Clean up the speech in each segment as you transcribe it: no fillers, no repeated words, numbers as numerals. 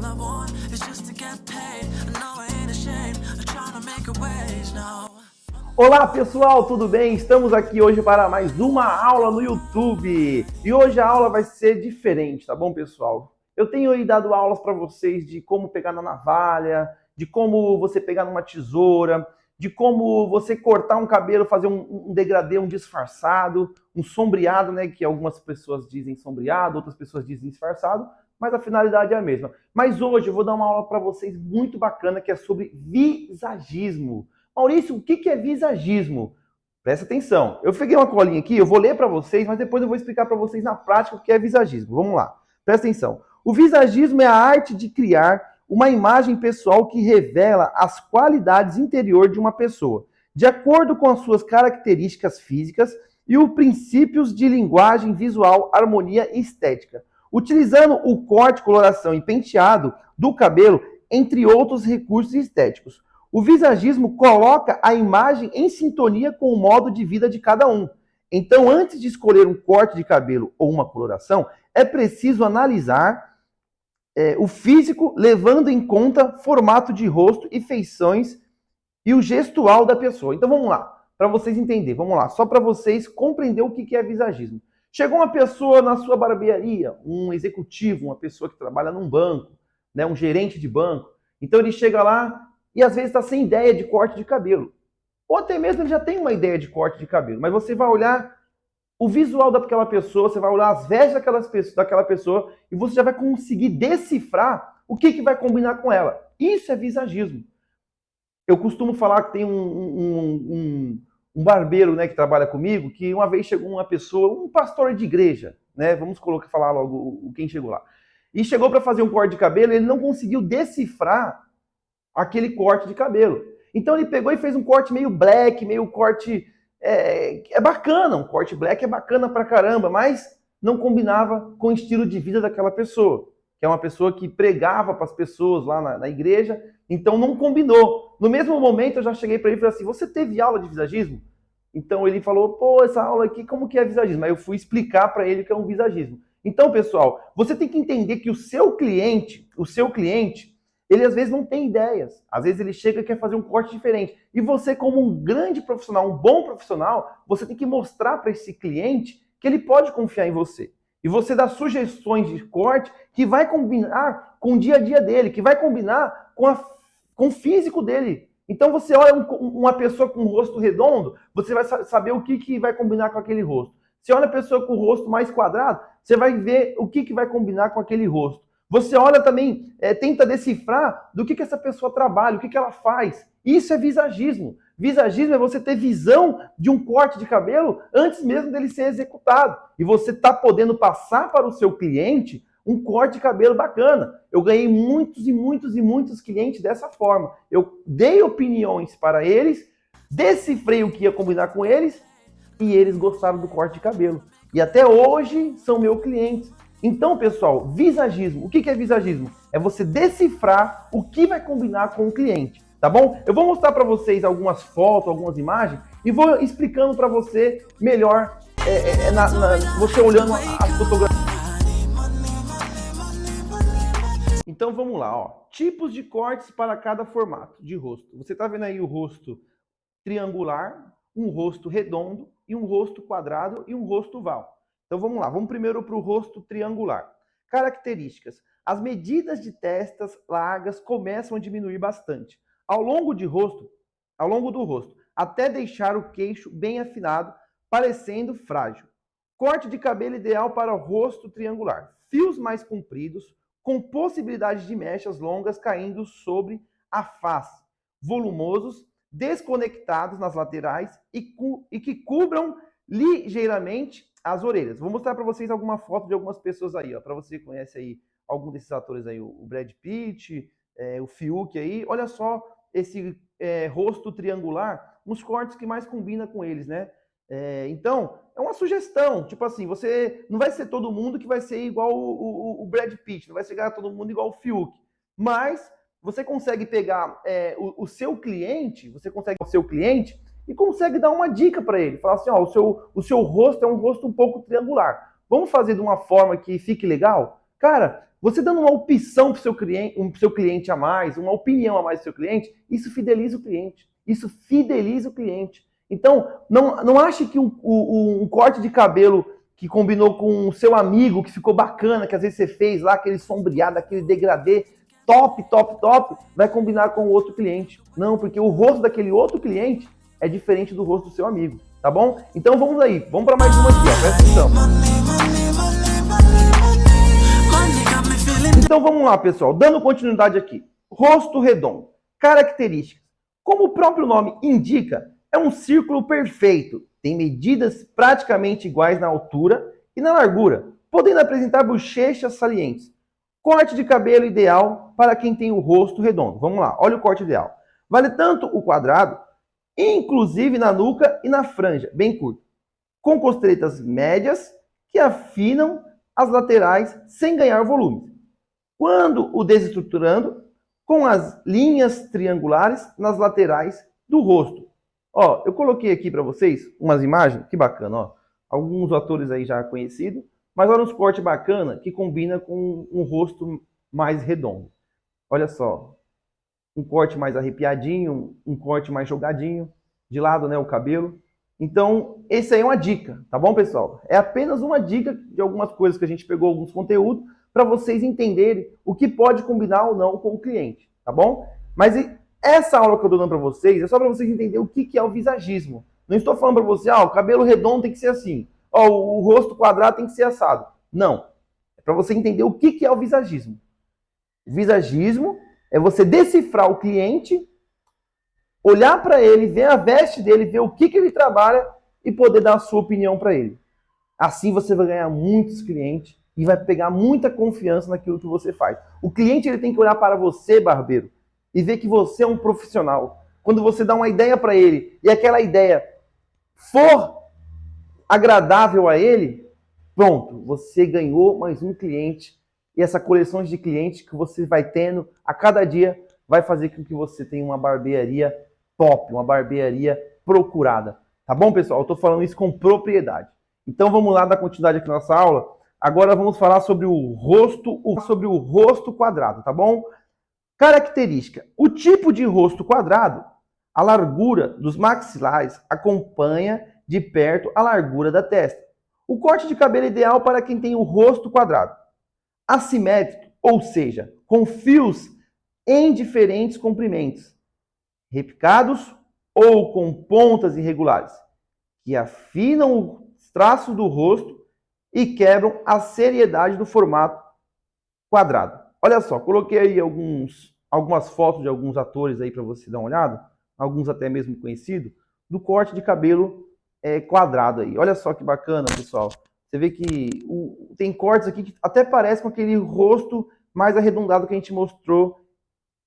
I want is just to get paid. I know I ain't ashamed of trying to make a wage now. Olá pessoal, tudo bem? Estamos aqui hoje para mais uma aula no YouTube. E hoje a aula vai ser diferente, tá bom, pessoal? Eu tenho aí dado aulas para vocês de como pegar na navalha, de como você pegar numa tesoura, de como você cortar um cabelo, fazer um degradê, um disfarçado, um sombreado, né? Que algumas pessoas dizem sombreado, outras pessoas dizem disfarçado, mas a finalidade é a mesma. Mas hoje eu vou dar uma aula para vocês muito bacana que é sobre visagismo. Maurício, o que é visagismo? Presta atenção. Eu peguei uma colinha aqui, eu vou ler para vocês, mas depois eu vou explicar para vocês na prática o que é visagismo. Vamos lá. Presta atenção. O visagismo é a arte de criar uma imagem pessoal que revela as qualidades interiores de uma pessoa, de acordo com as suas características físicas e os princípios de linguagem visual, harmonia e estética, utilizando o corte, coloração e penteado do cabelo, entre outros recursos estéticos. O visagismo coloca a imagem em sintonia com o modo de vida de cada um. Então, antes de escolher um corte de cabelo ou uma coloração, é preciso analisar o físico, levando em conta formato de rosto e feições e o gestual da pessoa. Então, vamos lá, para vocês entenderem. Vamos lá, só para vocês compreender o que é visagismo. Chegou uma pessoa na sua barbearia, um executivo, uma pessoa que trabalha num banco, né, um gerente de banco. Então, ele chega lá e às vezes está sem ideia de corte de cabelo. Ou até mesmo ele já tem uma ideia de corte de cabelo, mas você vai olhar o visual daquela pessoa, você vai olhar as vestes daquela pessoa e você já vai conseguir decifrar o que vai combinar com ela. Isso é visagismo. Eu costumo falar que tem um barbeiro, né, que trabalha comigo, que uma vez chegou uma pessoa, um pastor de igreja, né, vamos falar logo quem chegou lá, e chegou para fazer um corte de cabelo e ele não conseguiu decifrar aquele corte de cabelo. Então ele pegou e fez um corte meio black, meio corte... É bacana, um corte black é bacana pra caramba, mas não combinava com o estilo de vida daquela pessoa, que é uma pessoa que pregava para as pessoas lá na igreja, então não combinou. No mesmo momento eu já cheguei para ele e falei assim, você teve aula de visagismo? Então ele falou, pô, essa aula aqui, como que é visagismo? Aí eu fui explicar para ele o que é um visagismo. Então, pessoal, você tem que entender que o seu cliente, ele às vezes não tem ideias. Às vezes ele chega e quer fazer um corte diferente. E você, como um grande profissional, um bom profissional, você tem que mostrar para esse cliente que ele pode confiar em você. E você dá sugestões de corte que vai combinar com o dia a dia dele, que vai combinar com o físico dele. Então você olha uma pessoa com um rosto redondo, você vai saber o que vai combinar com aquele rosto. Você olha a pessoa com o rosto mais quadrado, você vai ver o que vai combinar com aquele rosto. Você olha também, tenta decifrar do que essa pessoa trabalha, o que ela faz. Isso é visagismo. Visagismo é você ter visão de um corte de cabelo antes mesmo dele ser executado. E você está podendo passar para o seu cliente um corte de cabelo bacana. Eu ganhei muitos e muitos e muitos clientes dessa forma. Eu dei opiniões para eles, decifrei o que ia combinar com eles e eles gostaram do corte de cabelo. E até hoje são meus clientes. Então, pessoal, visagismo. O que é visagismo? É você decifrar o que vai combinar com o cliente, tá bom? Eu vou mostrar para vocês algumas fotos, algumas imagens e vou explicando para você melhor, você olhando as fotografias. Então, vamos lá, ó. Tipos de cortes para cada formato de rosto. Você tá vendo aí o rosto triangular, um rosto redondo e um rosto quadrado e um rosto oval. Então vamos lá, vamos primeiro para o rosto triangular. Características. As medidas de testas largas começam a diminuir bastante ao longo do rosto, até deixar o queixo bem afinado, parecendo frágil. Corte de cabelo ideal para o rosto triangular. Fios mais compridos, com possibilidade de mechas longas caindo sobre a face. Volumosos, desconectados nas laterais e que cubram ligeiramente as orelhas. Vou mostrar para vocês alguma foto de algumas pessoas aí, ó, para você que conhece aí algum desses atores aí, o Brad Pitt, o Fiuk aí. Olha só esse rosto triangular, uns cortes que mais combina com eles, né? Então, é uma sugestão, tipo assim, você não vai ser todo mundo que vai ser igual o Brad Pitt, não vai ser todo mundo igual o Fiuk, mas você consegue pegar o seu cliente, e consegue dar uma dica para ele. Falar assim, ó, o seu rosto é um rosto um pouco triangular. Vamos fazer de uma forma que fique legal? Cara, Você dando uma opção para o seu cliente a mais, uma opinião a mais do seu cliente, isso fideliza o cliente. Isso fideliza o cliente. Então, não ache que um corte de cabelo que combinou com o seu amigo, que ficou bacana, que às vezes você fez lá, aquele sombreado, aquele degradê, top, top, top, vai combinar com o outro cliente. Não, porque o rosto daquele outro cliente é diferente do rosto do seu amigo, tá bom? Então vamos aí, vamos para mais uma aqui, ó, presta atenção. Então vamos lá, pessoal, dando continuidade aqui. Rosto redondo. Características. Como o próprio nome indica, é um círculo perfeito. Tem medidas praticamente iguais na altura e na largura, podendo apresentar bochechas salientes. Corte de cabelo ideal para quem tem o rosto redondo. Vamos lá, olha o corte ideal. Vale tanto o quadrado, inclusive na nuca e na franja, bem curto, com costeletas médias que afinam as laterais sem ganhar volume. Quando o desestruturando, com as linhas triangulares nas laterais do rosto. Ó, eu coloquei aqui para vocês umas imagens, que bacana, ó. Alguns atores aí já conhecidos, mas olha uns cortes bacana que combina com um rosto mais redondo. Olha só, um corte mais arrepiadinho, um corte mais jogadinho, de lado, né, o cabelo. Então, essa aí é uma dica, tá bom, pessoal? É apenas uma dica de algumas coisas que a gente pegou, alguns conteúdos, para vocês entenderem o que pode combinar ou não com o cliente, tá bom? Mas essa aula que eu estou dando para vocês é só para vocês entenderem o que é o visagismo. Não estou falando para você, o cabelo redondo tem que ser assim, o rosto quadrado tem que ser assado. Não. É para você entender o que é o visagismo. O visagismo é você decifrar o cliente, olhar para ele, ver a veste dele, ver o que ele trabalha e poder dar a sua opinião para ele. Assim você vai ganhar muitos clientes e vai pegar muita confiança naquilo que você faz. O cliente ele tem que olhar para você, barbeiro, e ver que você é um profissional. Quando você dá uma ideia para ele e aquela ideia for agradável a ele, pronto, você ganhou mais um cliente. E essa coleção de clientes que você vai tendo a cada dia vai fazer com que você tenha uma barbearia top, uma barbearia procurada. Tá bom, pessoal? Eu estou falando isso com propriedade. Então vamos lá dar continuidade aqui na nossa aula. Agora vamos falar sobre o rosto quadrado, tá bom? Característica. O tipo de rosto quadrado, a largura dos maxilares acompanha de perto a largura da testa. O corte de cabelo ideal para quem tem o rosto quadrado. Assimétrico, ou seja, com fios em diferentes comprimentos, repicados ou com pontas irregulares, que afinam os traços do rosto e quebram a seriedade do formato quadrado. Olha só, coloquei aí algumas fotos de alguns atores aí para você dar uma olhada, alguns até mesmo conhecidos, do corte de cabelo quadrado aí. Olha só que bacana, pessoal. Você vê que tem cortes aqui que até parece com aquele rosto mais arredondado que a gente mostrou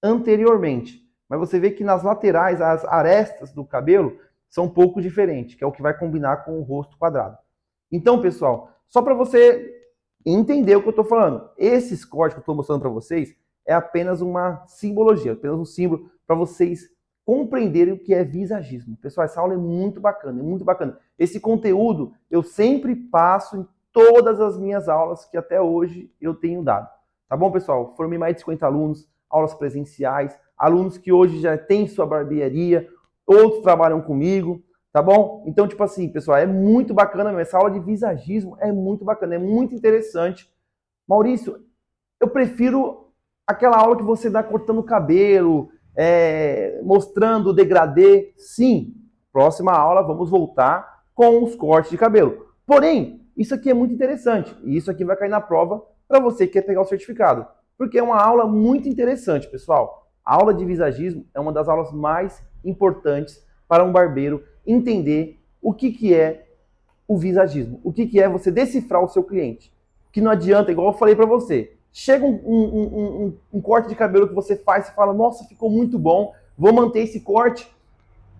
anteriormente. Mas você vê que nas laterais, as arestas do cabelo são um pouco diferentes, que é o que vai combinar com o rosto quadrado. Então, pessoal, só para você entender o que eu estou falando, esses cortes que eu estou mostrando para vocês é apenas uma simbologia, apenas um símbolo para vocês compreenderem o que é visagismo. Pessoal, essa aula é muito bacana, é muito bacana. Esse conteúdo eu sempre passo em todas as minhas aulas que até hoje eu tenho dado. Tá bom, pessoal? Formei mais de 50 alunos, aulas presenciais, alunos que hoje já têm sua barbearia, outros trabalham comigo, tá bom? Então, tipo assim, pessoal, é muito bacana mesmo. Essa aula de visagismo é muito bacana, é muito interessante. Maurício, eu prefiro aquela aula que você dá cortando o cabelo, mostrando o degradê. Sim, próxima aula vamos voltar com os cortes de cabelo. Porém, isso aqui é muito interessante e isso aqui vai cair na prova para você que quer pegar o certificado. Porque é uma aula muito interessante, pessoal. A aula de visagismo é uma das aulas mais importantes para um barbeiro entender o que é o visagismo. O que é você decifrar o seu cliente. Que não adianta, igual eu falei para você, chega um corte de cabelo que você faz e fala, nossa, ficou muito bom, vou manter esse corte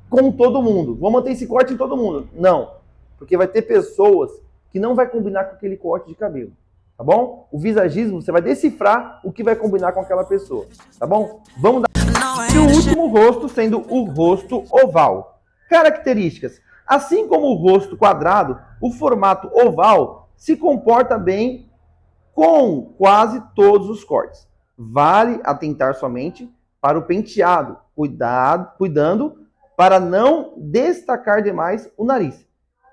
com todo mundo. Vou manter esse corte em todo mundo. Não, porque vai ter pessoas que não vai combinar com aquele corte de cabelo. Tá bom? O visagismo, você vai decifrar o que vai combinar com aquela pessoa. Tá bom? Vamos dar... E o último rosto sendo o rosto oval. Características. Assim como o rosto quadrado, o formato oval se comporta bem com quase todos os cortes. Vale atentar somente para o penteado, cuidando para não destacar demais o nariz.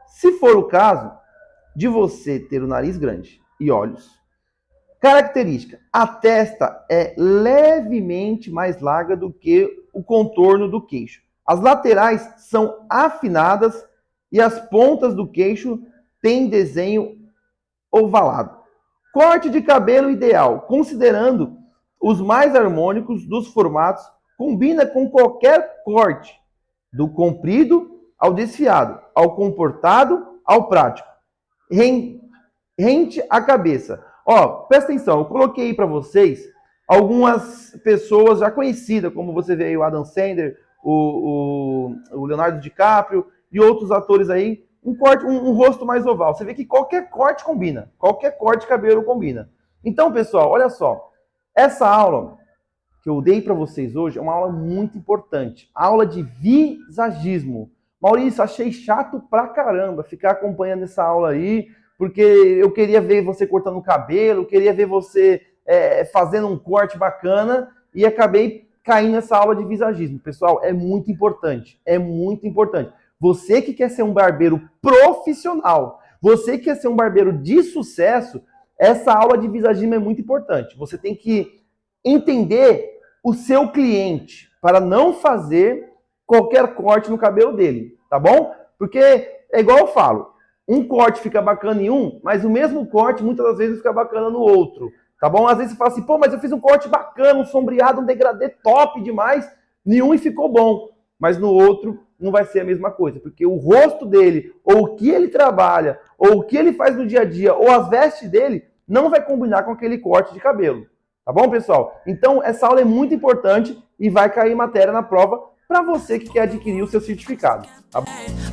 Se for o caso de você ter o nariz grande e olhos. Característica: a testa é levemente mais larga do que o contorno do queixo. As laterais são afinadas e as pontas do queixo têm desenho ovalado. Corte de cabelo ideal, considerando os mais harmônicos dos formatos, combina com qualquer corte, do comprido ao desfiado, ao comportado ao prático. Rente a cabeça. Ó, presta atenção, eu coloquei aí para vocês algumas pessoas já conhecidas, como você vê aí o Adam Sandler, o Leonardo DiCaprio e outros atores aí, um rosto mais oval. Você vê que qualquer corte combina, qualquer corte de cabelo combina. Então, pessoal, olha só, essa aula que eu dei para vocês hoje é uma aula muito importante, aula de visagismo. Maurício, achei chato pra caramba ficar acompanhando essa aula aí, porque eu queria ver você cortando o cabelo, queria ver você fazendo um corte bacana e acabei caindo nessa aula de visagismo. Pessoal, é muito importante, é muito importante. Você que quer ser um barbeiro profissional, você que quer ser um barbeiro de sucesso, essa aula de visagismo é muito importante. Você tem que entender o seu cliente para não fazer qualquer corte no cabelo dele, tá bom? Porque é igual eu falo, um corte fica bacana em um, mas o mesmo corte muitas das vezes fica bacana no outro, tá bom? Às vezes você fala assim, pô, mas eu fiz um corte bacana, um sombreado, um degradê top demais, nenhum e ficou bom, mas no outro não vai ser a mesma coisa, porque o rosto dele, ou o que ele trabalha, ou o que ele faz no dia a dia, ou as vestes dele, não vai combinar com aquele corte de cabelo. Tá bom, pessoal? Então, essa aula é muito importante e vai cair matéria na prova para você que quer adquirir o seu certificado. Tá bom?